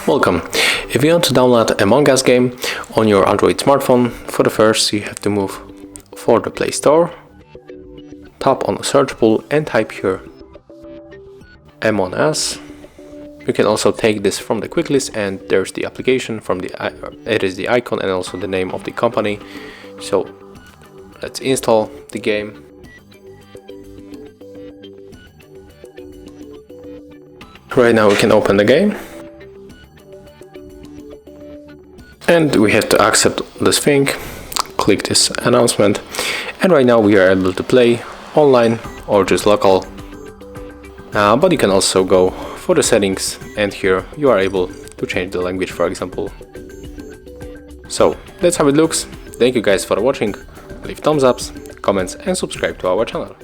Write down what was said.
Welcome. If you want to download Among Us game on your Android smartphone, for the first you have to move for the Play Store, tap on the search pool and type here Among Us. You can also take this from the quick list, and there's the application from it is the icon and also the name of the company. So let's install the game. Right now we can open the game. And we have to accept this thing, click this announcement, and right now we are able to play online or just local. But you can also go for the settings, and here you are able to change the language, for example. So that's how it looks. Thank you guys for watching. Leave thumbs ups, comments and subscribe to our channel.